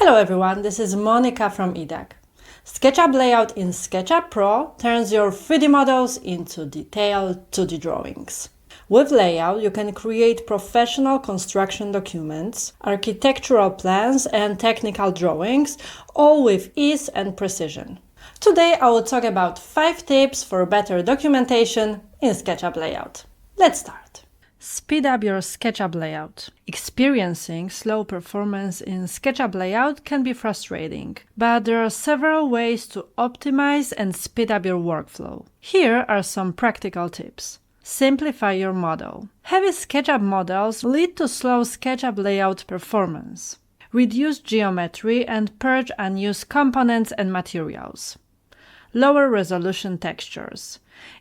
Hello everyone, this is Monica from EDAC. SketchUp Layout in SketchUp Pro turns your 3D models into detailed 2D drawings. With Layout, you can create professional construction documents, architectural plans, and technical drawings, all with ease and precision. Today I will talk about 5 tips for better documentation in SketchUp Layout. Let's start. Speed up your SketchUp Layout. Experiencing slow performance in SketchUp Layout can be frustrating, but there are several ways to optimize and speed up your workflow. Here are some practical tips. Simplify your model. Heavy SketchUp models lead to slow SketchUp Layout performance. Reduce geometry and purge unused components and materials. Lower resolution textures.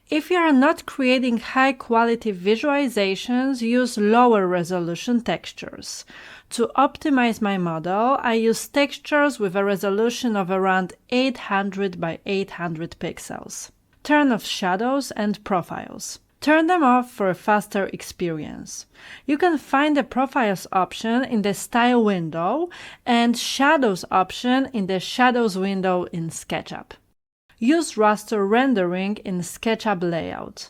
If you are not creating high-quality visualizations, use lower resolution textures. To optimize my model, I use textures with a resolution of around 800 by 800 pixels. Turn off shadows and profiles. Turn them off for a faster experience. You can find the Profiles option in the Style window and Shadows option in the Shadows window in SketchUp. Use raster rendering in SketchUp Layout.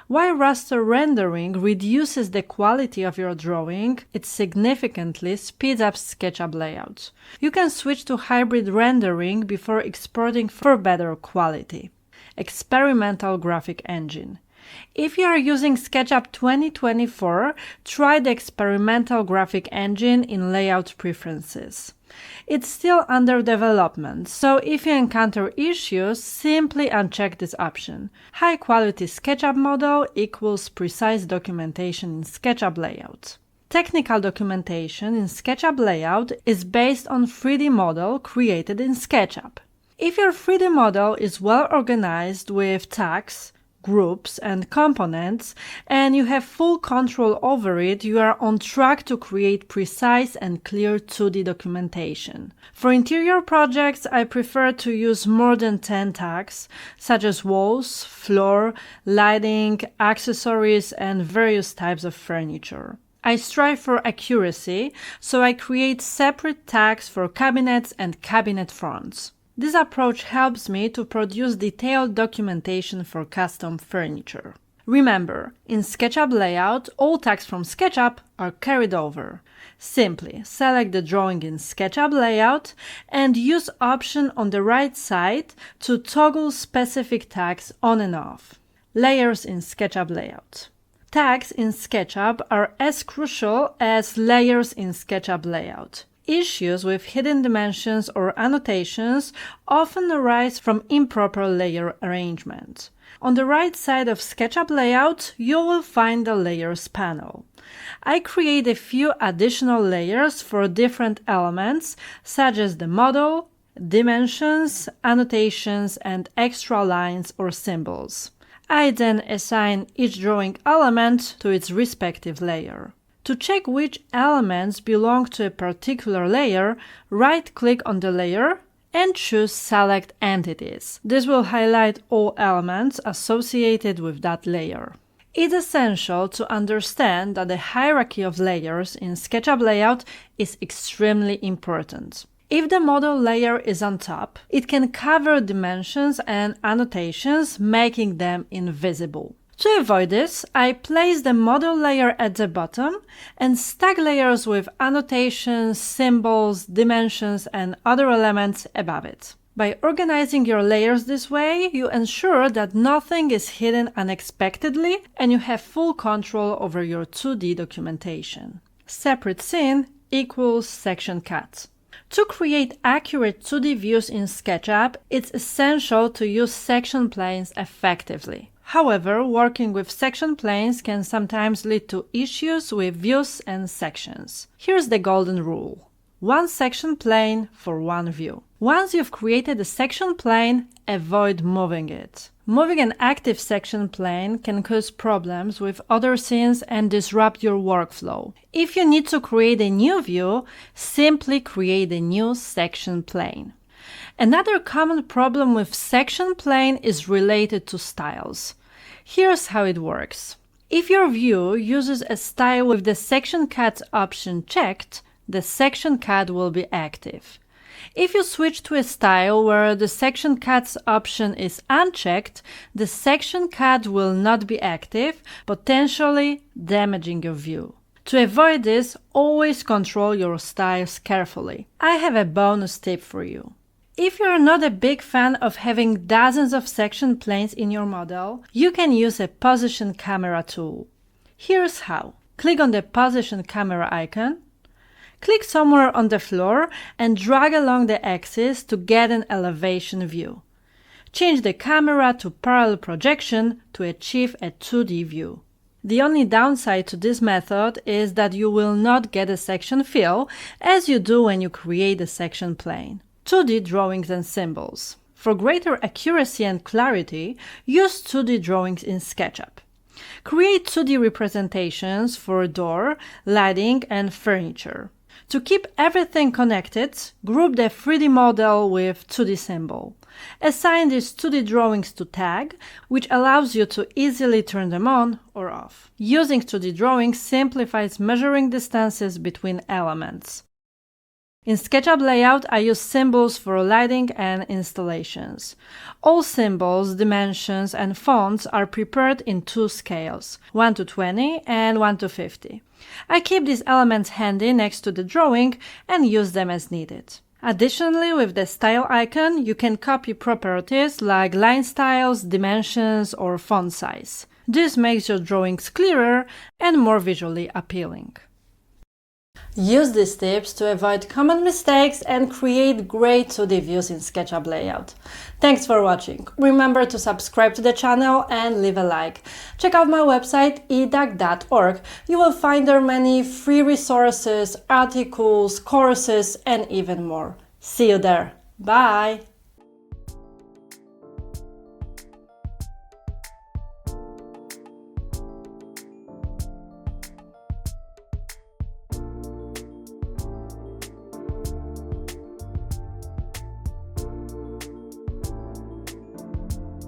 While raster rendering reduces the quality of your drawing, it significantly speeds up SketchUp Layout. You can switch to hybrid rendering before exporting for better quality. Experimental graphic engine. If you are using SketchUp 2024, try the experimental graphic engine in Layout Preferences. It's still under development, so if you encounter issues, simply uncheck this option. High-quality SketchUp model equals precise documentation in SketchUp Layout. Technical documentation in SketchUp Layout is based on 3D model created in SketchUp. If your 3D model is well organized with tags, groups and components, and you have full control over it, you are on track to create precise and clear 2D documentation. For interior projects, I prefer to use more than 10 tags, such as walls, floor, lighting, accessories, and various types of furniture. I strive for accuracy, so I create separate tags for cabinets and cabinet fronts. This approach helps me to produce detailed documentation for custom furniture. Remember, in SketchUp Layout, all tags from SketchUp are carried over. Simply select the drawing in SketchUp Layout and use option on the right side to toggle specific tags on and off. Layers in SketchUp Layout. Tags in SketchUp are as crucial as layers in SketchUp Layout. Issues with hidden dimensions or annotations often arise from improper layer arrangement. On the right side of SketchUp Layout, you will find the Layers panel. I create a few additional layers for different elements, such as the model, dimensions, annotations, and extra lines or symbols. I then assign each drawing element to its respective layer. To check which elements belong to a particular layer, right-click on the layer and choose Select Entities. This will highlight all elements associated with that layer. It's essential to understand that the hierarchy of layers in SketchUp Layout is extremely important. If the model layer is on top, it can cover dimensions and annotations, making them invisible. To avoid this, I place the model layer at the bottom and stack layers with annotations, symbols, dimensions, and other elements above it. By organizing your layers this way, you ensure that nothing is hidden unexpectedly and you have full control over your 2D documentation. Separate scene equals section cut. To create accurate 2D views in SketchUp, it's essential to use section planes effectively. However, working with section planes can sometimes lead to issues with views and sections. Here's the golden rule. One section plane for one view. Once you've created a section plane, avoid moving it. Moving an active section plane can cause problems with other scenes and disrupt your workflow. If you need to create a new view, simply create a new section plane. Another common problem with section plane is related to styles. Here's how it works. If your view uses a style with the section cut option checked, the section cut will be active. If you switch to a style where the section cuts option is unchecked, the section cut will not be active, potentially damaging your view. To avoid this, always control your styles carefully. I have a bonus tip for you. If you're not a big fan of having dozens of section planes in your model, you can use a position camera tool. Here's how. Click on the position camera icon. Click somewhere on the floor and drag along the axis to get an elevation view. Change the camera to parallel projection to achieve a 2D view. The only downside to this method is that you will not get a section fill as you do when you create a section plane. 2D drawings and symbols. For greater accuracy and clarity, use 2D drawings in SketchUp. Create 2D representations for door, lighting, and furniture. To keep everything connected, group the 3D model with 2D symbol. Assign these 2D drawings to tag, which allows you to easily turn them on or off. Using 2D drawings simplifies measuring distances between elements. In SketchUp Layout, I use symbols for lighting and installations. All symbols, dimensions, and fonts are prepared in two scales, 1:20 and 1:50. I keep these elements handy next to the drawing and use them as needed. Additionally, with the style icon, you can copy properties like line styles, dimensions, or font size. This makes your drawings clearer and more visually appealing. Use these tips to avoid common mistakes and create great 2D views in SketchUp Layout. Thanks for watching. Remember to subscribe to the channel and leave a like. Check out my website edac.org. You will find there many free resources, articles, courses, and even more. See you there. Bye!